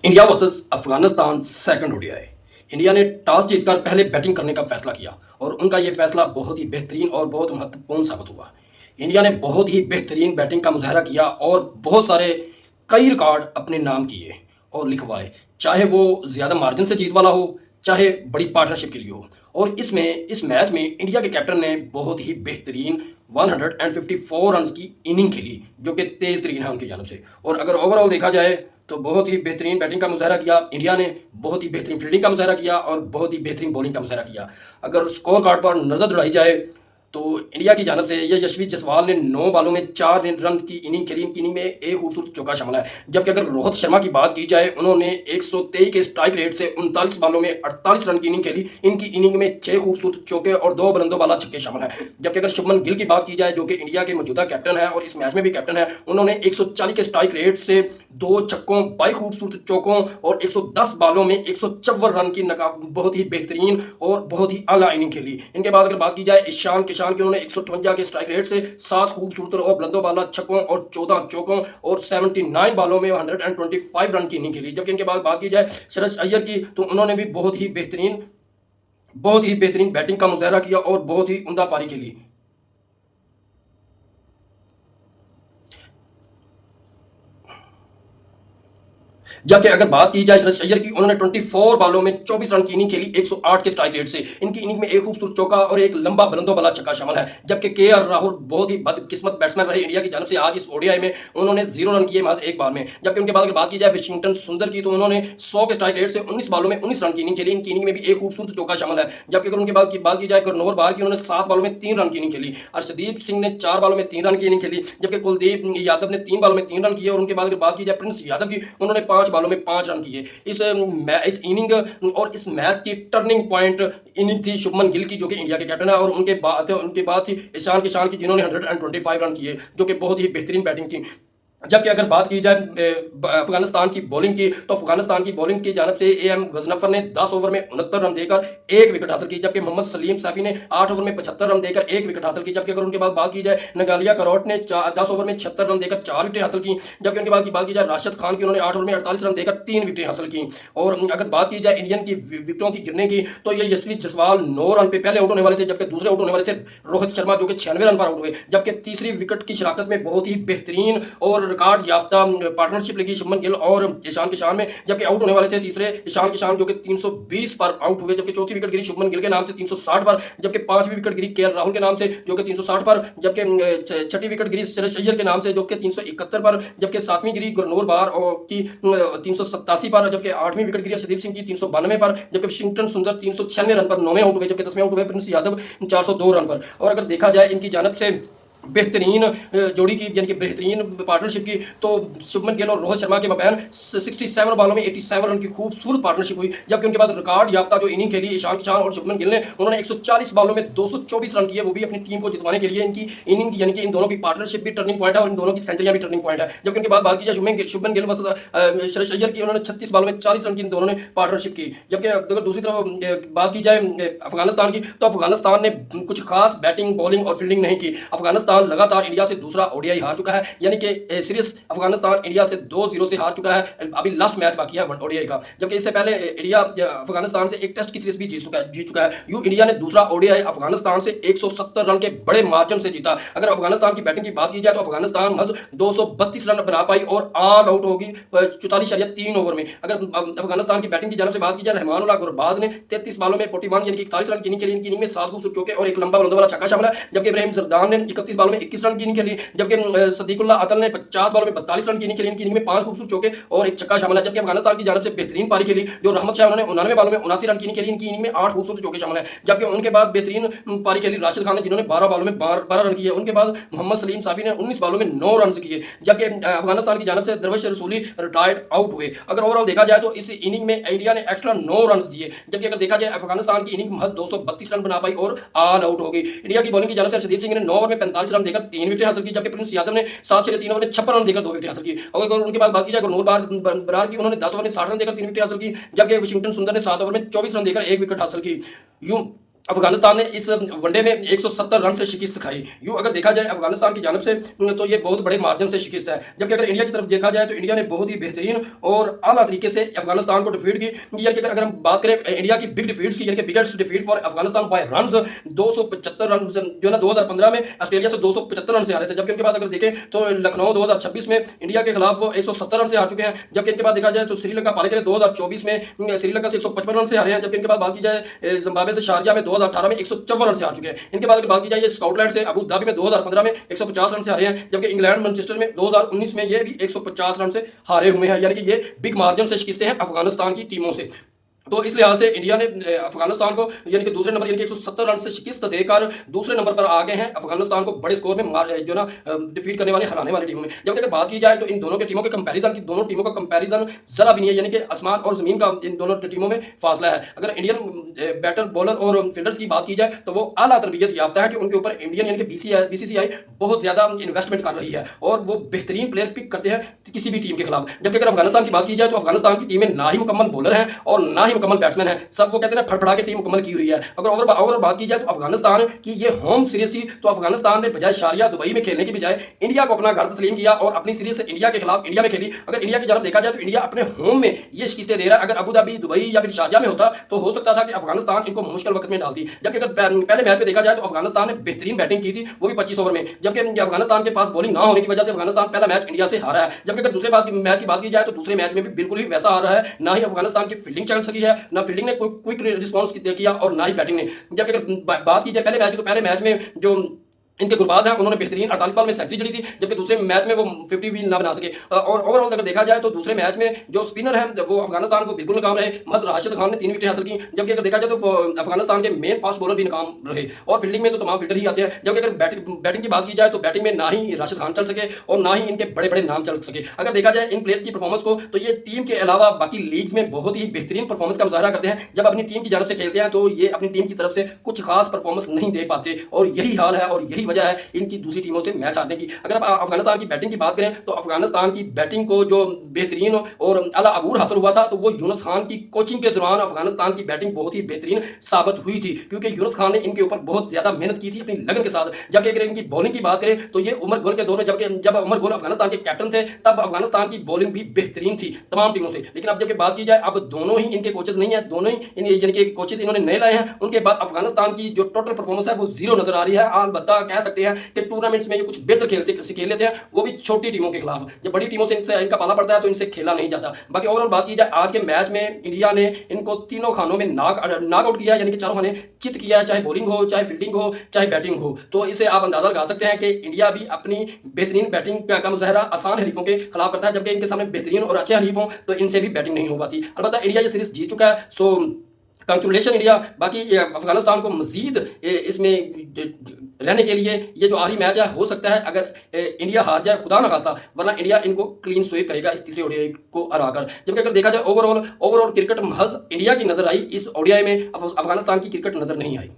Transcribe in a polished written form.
India versus Afghanistan second ODI. India ने toss जीतकर पहले बैटिंग करने का फैसला किया और उनका ये फैसला बहुत ही बेहतरीन और बहुत महत्वपूर्ण साबित हुआ। इंडिया ने बहुत ही बेहतरीन बैटिंग का मुजाहरा किया और बहुत सारे कई रिकॉर्ड अपने नाम किए और लिखवाए, चाहे वो ज़्यादा मार्जिन से जीत वाला हो, चाहे बड़ी पार्टनरशिप के लिए हो। और इस मैच में इंडिया के कैप्टन ने बहुत ही बेहतरीन 154 रन की इनिंग खेली, जो कि तेज तरीन है उनकी जानब से। और अगर ओवरऑल देखा जाए तो बहुत ही बेहतरीन बैटिंग का मुजाहरा किया इंडिया ने, बहुत ही बेहतरीन फील्डिंग का मुजाहरा किया और बहुत ही बेहतरीन बॉलिंग का मुजाहरा किया। अगर स्कोर कार्ड पर नज़र दौड़ाई जाए तो इंडिया की जानब से यशस्वी जायसवाल ने 9 बॉलों में 4 रन की इनिंग खेली। इनकी इनिंग में एक खूबसूरत चौका शामिल है। जबकि अगर रोहित शर्मा की बात की जाए, उन्होंने 123 के स्ट्राइक रेट से 39 बॉलों में 48 रन की इनिंग खेली। इनकी इनिंग में 6 खूबसूरत चौके और 2 बुलंदो बाला छक्के शामिल हैं। जबकि अगर शुभमन गिल की बात की जाए, जो कि इंडिया के मौजूदा कैप्टन है और इस मैच में भी कैप्टन है, उन्होंने 140 के स्ट्राइक रेट से 2 छक्कों, 22 खूबसूरत चौकों और 110 बॉलों में 154 रन की बहुत ही बेहतरीन और बहुत ही आला इनिंग खेली। इनके बाद अगर बात की जाए ईशान किशान की, उन्होंने 158 के स्ट्राइक रेट से 7 खूबसूरत और बुलंदो बाला छक्कों और 14 चौकों और 79 बॉलों में 125 रन की इनिंग खेली। जबकि इनके बाद बात की जाए श्रेयस अय्यर की, तो उन्होंने भी बहुत ही बेहतरीन बैटिंग का मुजाहरा किया और बहुत ही उम्दा पारी खेली। जबकि अगर बात की जाए श्रेयस अय्यर की, उन्होंने 24 बॉलों में 24 रन की इनिंग खेली 108 के स्ट्राइक रेट से। इनकी इनिंग में एक खूबसूरत चौका और एक लंबा बुलंदो वाला छक्का शामिल है। जबकि केएल राहुल बहुत ही बदकिस्मत बैट्समैन रहे इंडिया की जानब से आज इस ओडीआई में, उन्होंने 0 रन किए महज एक बार में। जबकि उनके बाद अगर बात की जाए वाशिंगटन सुंदर की, तो उन्होंने 100 के स्ट्राइक रेट से 19 बॉलों में 19 रन की इनिंग खेली। इनकी इनिंग में भी एक खूबसूरत चौका शामिल है। जबकि अगर उनके बाद की बात की जाए गुरनूर बार की, उन्होंने 7 बॉलों में 3 रन की इनिंग खेली। अर्शदीप सिंह ने 4 बॉलों में 3 रन की इनिंग खेली। जबकि कुलदीप यादव ने 3 बॉलों में 3 रन किए। और उनके बाद अगर बात की जाए प्रिंस यादव की, उन्होंने 5 बॉलों में 5 रन किए। इस इनिंग और इस मैच की टर्निंग पॉइंट इनिंग थी शुभमन गिल की, जो कि इंडिया के कैप्टन है। और उनके बाद थी ईशान किशान की, जिन्होंने 125 रन किए, जो कि बहुत ही बेहतरीन बैटिंग थी। जबकि अगर बात की जाए अफगानिस्तान की बॉलिंग की, तो अफगानिस्तान की बॉलिंग की जानब से एएम गजनफर ने 10 ओवर में 69 रन देकर 1 विकेट हासिल की। जबकि मोहम्मद सलीम सैफी ने 8 ओवर में 75 रन देकर 1 विकेट हासिल की। जबकि अगर उनके बाद बात की जाए नगालिया करौट ने 10 ओवर में 76 रन देकर 4 विकेट हासिल की। जबकि उनके बाद की बात की जाए राशिद खान की, उन्होंने 8 ओवर में 48 रन देकर 3 विकेट हासिल की। और अगर बात की जाए इंडियन की विकेटों की गिरने की, तो ये यशस्वी जायसवाल 9 रन पे पहले आउट होने वाले थे। जबकि दूसरे आउट होने वाले थे रोहित शर्मा, जो कि 96 रन पर आउट हुए। जबकि तीसरी विकेट की शराकत में बहुत ही बेहतरीन और रिकॉर्ड याफ्ता पार्टनरशिप लगी शुभमन गिल और ईशान किशान में। जबकि आउट होने वाले थे तीसरे ईशान किशान, जो कि 320 पर आउट हुए। जबकि चौथी विकेट गिरी शुभमन गिल के नाम से 360 पर। जबकि पांचवी विकेट गिरी केएल राहुल के नाम से, जो कि 360 पर। जबकि छठी विकेट गिरी श्रेयस अय्यर के नाम से, जो कि 371 पर। जबकि सातवीं गिरी गुरनूर बार की 387 पर। जबकि आठवीं विकेट गिरी अर्शदीप सिंह की 392 पर। जबकि वाशिंगटन सुंदर 396 रन पर 9वें आउट हुए। जबकि 10वें आउट हुए प्रिंस यादव 402 रन पर। और अगर देखा जाए इनकी जानब से बेहतरीन जोड़ी की, यानी कि बेहतरीन पार्टनरशिप की, तो शुभमन गिल और रोहित शर्मा के मबैन 67 बॉलों में 87 रन की खूबसूरत पार्टनरशिप हुई। जबकि उनके बाद रिकॉर्ड याफ्ता जो इनिंग खेली ईशान किशान और शुभमन गिल ने, उन्होंने 140 बॉलों में 224 रन किए, वो भी अपनी टीम को जितवाने के लिए। इनकी इनिंग यानी कि इन दोनों की पार्टनरशिप भी टर्निंग पॉइंट है और इन दोनों की सेंचुरियां भी टर्निंग पॉइंट है। जबकि उनके बाद बात की जाए शुभमन गिल वर्सेस श्रेयस अय्यर की, उन्होंने 36 बॉलों में 40 रन की इन दोनों ने पार्टनरशिप की। जबकि अगर दूसरी तरफ बात की जाए अफगानिस्तान की, तो अफगानिस्तान ने कुछ खास बैटिंग, बॉलिंग और फील्डिंग नहीं की। अफगानिस्तान लगातार इंडिया दूसरा ओडीआई हार चुका है, यानी कि सीरीज अफगानिस्तान इंडिया से 2-0 से हार चुका है। अभी लास्ट मैच बाकी है ओडीआई का। जबकि इससे पहले इंडिया अफगानिस्तान से एक टेस्ट की सीरीज भी जीत चुका है। इंडिया ने दूसरा ओडीआई अफगानिस्तान से 170 रन के बड़े मार्जिन से जीता। अगर अफगानिस्तान की बैटिंग की बात की जाए, तो अफगानिस्तान महज 232 रन बना पाई और ऑल आउट होगी 44.3 ओवर में। अगर अफगानिस्तान की बैटिंग की जानब से बात की जाए, रहमानुल्लाह गुरबाज ने 33 बॉलों में 41 यानी कि 41 रन की इनिंग खेली। इनकी इनिंग में 7 खूबसूरत चौके और एक लंबा बुलंद वाला छक्का शामिल है। जबकि इब्राहिम जरदान ने 31 बॉलों में 21 रन की इनिंग खेली। जबकि सदीकुल्लाह अतल ने 50 बॉलों में 42 रन की इनिंग खेली। इनकी इनिंग में 5 खूबसूरत चौके और एक छक्का शामिल है। जबकि अफगानिस्तान की जानब से बेहतरीन पारी खेली जो रहमत शाह, उन्होंने 99 बॉलों में 79 रन की इनिंग खेली। इनकी इनिंग में 8 खूबसूरत चौके शामिल है। जबकि उनके बाद बेहतरीन पारी खेली राशिद खान ने, जिन्होंने 12 बॉलों में 12 रन किए। उनके बाद मोहम्मद सलीम साफी ने 19 बॉलों में 9 रन किए। जबकि अफगानिस्तान की जानब से दरवेश रसूली रिटायर्ड आउट हुए। अगर ओवरऑल देखा जाए, तो इस इनिंग में इंडिया ने एक्स्ट्रा 9 रन दिए। जबकि अगर देखा जाए अफगानिस्तान की इनिंग महज 232 रन बना पाई और ऑल आउट हो गई। इंडिया की बॉलिंग की जानब से अर्शदीप सिंह ने 9 ओवर में 45 रन देकर 3 विकेट हासिल की। जबकि प्रिंस यादव ने 7 से 3 ओवर में 56 रन देकर 2 विकेट हासिल की। अगर उनके बाद बात की जाए गुरनूर बरार की, उन्होंने 10 ओवर में 60 रन देकर 3 विकेट हासिल की। जबकि वाशिंगटन सुंदर ने 7 ओवर में 24 रन देकर 1 विकेट हासिल की। यूं अफगानिस्तान ने इस वनडे में 170 रन से शिकस्त खाई। यूँ अगर देखा जाए अफगानिस्तान की जानब से तो ये बहुत बड़े मार्जिन से शिकस्त है। जबकि अगर इंडिया की तरफ देखा जाए तो इंडिया ने बहुत ही बेहतरीन और आला तरीके से अफगानिस्तान को डिफीट की। यानी कि अगर हम बात करें इंडिया की बिग डिफीट्स की, यानी कि biggest defeat for Afghanistan by run 275 run जो ना 2015 में ऑस्ट्रेलिया से 275 रन से हारे थे। जबकि उनके बाद अगर देखें तो लखनऊ 2026 में इंडिया के खिलाफ वो 170 रन से हार चुके हैं। जबकि इनके बाद देखा जाए तो श्रीलंका पाले के 2024 में श्रीलंका से 155 रन से हारे हैं। जबकि इनके बाद बात की जाए जिम्बाब्वे से शारजा में 2018 में 154 रन से हार चुके हैं। इनके बाद अगर बात की जाए स्कॉटलैंड से अबू धाबी में 2015 में 150 रन से हारे हैं। जबकि इंग्लैंड मैनचेस्टर में 2019 में ये भी 150 रन से हारे हुए हैं। यानी कि ये बिग मार्जिन से शिकस्तें हैं अफगानिस्तान की टीमों से। तो इस लिहाज से इंडिया ने अफगानिस्तान को यानी कि दूसरे नंबर यानी कि 170 रन से शिकस्त देकर दूसरे नंबर पर आ गए हैं अफगानिस्तान को बड़े स्कोर में जो ना डिफीट करने वाले हराने वाली टीमों में। जबकि अगर बात की जाए तो इन दोनों के टीमों के कंपैरिजन की दोनों टीमों का कंपैरिजन जरा भी नहीं है, यानी कि आसमान और जमीन का इन दोनों टीमों में फासला है। अगर इंडियन बैटर बॉलर और फील्डर्स की बात की जाए तो वो आला तरबियत याफ्ता है कि उनके ऊपर इंडियन यानी कि बीसीसीआई बहुत ज्यादा इन्वेस्टमेंट कर रही है और वो बेहतरीन प्लेयर पिक करते हैं किसी भी टीम के खिलाफ। जबकि अगर अफगानिस्तान की बात की जाए तो अफगानिस्तान की टीमें ना ही मुकम्मल बॉलर हैं और ना ही मुकम्मल बैट्समैन है। सब वो कहते हैं फड़फड़ा के टीम मुकम्मल की हुई है। अगर बात की जाए तो अफगानिस्तान की ये होम सीरीज थी तो अफगानिस्तान ने बजाय शारजा दुबई में खेलने की बजाय इंडिया को अपना घर तस्लीम किया और अपनी सीरीज से इंडिया के खिलाफ इंडिया में खेली। अगर इंडिया की जानब देखा जाए तो इंडिया अपने होम में ये शिकस्तें दे रहा है। अगर अबू धाबी दुबई या फिर शारजा में होता तो हो सकता था कि अफगानिस्तान इनको मुश्किल वक्त में डालती। जबकि अगर पहले मैच में देखा जाए तो अफगानिस्तान ने बेहतरीन बैटिंग की थी, वो भी 25 ओवर में। जबकि अफगानिस्तान के पास बॉलिंग ना होने की वजह से अफगानिस्तान पहला मैच इंडिया से हारा है। जबकि अगर दूसरे मैच की बात की जाए तो दूसरे मैच में भी बिल्कुल ही वैसा हारा है। ना ही अफगानिस्तान की फील्डिंग चल सकी है, ना फील्डिंग ने क्विक रिस्पॉन्स किया और ना ही बैटिंग ने। जबकि अगर बात की जाए पहले मैच की तो पहले मैच में जो इनके गुरबाज हैं उन्होंने बेहतरीन 48 बॉल में सेंचुरी जड़ी थी। जबकि दूसरे मैच में वो 50 भी ना बना सके। और ओवरऑल अगर देखा जाए तो दूसरे मैच में जो स्पिनर हैं वो अफगानिस्तान को बिल्कुल नाकाम रहे। महज राशिद खान ने 3 विकेट हासिल की। जबकि अगर देखा जाए तो अफगानिस्तान के मेन फास्ट बॉलर भी नाकाम रहे और फील्डिंग में तो तमाम फील्डर ही आते हैं। जबकि अगर बैटिंग की बात की जाए तो बैटिंग में ना ही राशिद खान चल सके और ना ही इनके बड़े बड़े नाम चल सके। अगर देखा जाए इन प्लेयर्स की परफॉर्मेंस को तो ये टीम के अलावा बाकी लीग्स में बहुत ही बेहतरीन परफॉर्मेंस का मुजाहरा करते हैं। जब अपनी टीम की जानब से खेलते हैं तो ये अपनी टीम की तरफ से कुछ खास परफॉर्मेंस नहीं दे पाते और यही हाल है और यही वजह है इनकी दूसरी टीमों से मैच हारने की। अगर आप अफगानिस्तान की बैटिंग की बात करें तो अफगानिस्तान की बैटिंग को जो बेहतरीन और आला अबूर हासिल हुआ था तो वो यूनुस खान की कोचिंग के दौरान अफगानिस्तान की बैटिंग बहुत ही बेहतरीन साबित हुई थी, क्योंकि यूनुस खान ने इनके ऊपर बहुत ज्यादा मेहनत की थी अपनी लगन के साथ। जबकि अगर इनकी बॉलिंग की बात करें तो ये उमर गुल के दौर में जब उमर गुल अफगानिस्तान के कैप्टन थे तब अफगानिस्तान की बॉलिंग भी बेहतरीन थी तमाम टीमों से। लेकिन अब जब बात की जाए अब दोनों ही इनके कोचेस नहीं है, दोनों ही यानी कि कोचेस इन्होंने नए लाए हैं। उनके बाद अफगानिस्तान की जो टोटल परफॉर्मेंस है वो जीरो नजर आ रही है। अलबत्ता कह सकते हैं कि टूर्नामेंट्स में ये कुछ बेहतर खेल लेते हैं, वो भी छोटी टीमों के खिलाफ। जब बड़ी टीमों से इनका पाला पड़ता है तो इनसे खेला नहीं जाता। बाकी ओवरऑल बात की जाए आज के मैच में इंडिया ने इनको तीनों खानों में नॉक आउट किया, यानी कि चारों खाने चित किया, चाहे बॉलिंग हो, चाहे फील्डिंग हो, चाहे बैटिंग हो। तो इसे आप अंदाजा लगा सकते हैं कि इंडिया भी अपनी बेहतरीन बैटिंग का मुजाहरा आसान हरीफों के खिलाफ करता है। जबकि इनके सामने बेहतरीन और अच्छे हरीफ हों तो इनसे भी बैटिंग नहीं हो पाती। अलबत्ता इंडिया ये सीरीज जीत चुका है, सो कंग्रेचुलेशन इंडिया। बाकी अफगानिस्तान को मजीद इसमें रहने के लिए ये जो आखिरी मैच है हो सकता है अगर इंडिया हार जाए खुदा न खास्ता, वरना इंडिया इनको क्लीन स्वीप करेगा इस तीसरे ओडीआई को हराकर। जबकि अगर देखा जाए ओवरऑल क्रिकेट महज इंडिया की नजर आई, इस ओडीआई में अफगानिस्तान की क्रिकेट नजर नहीं आई।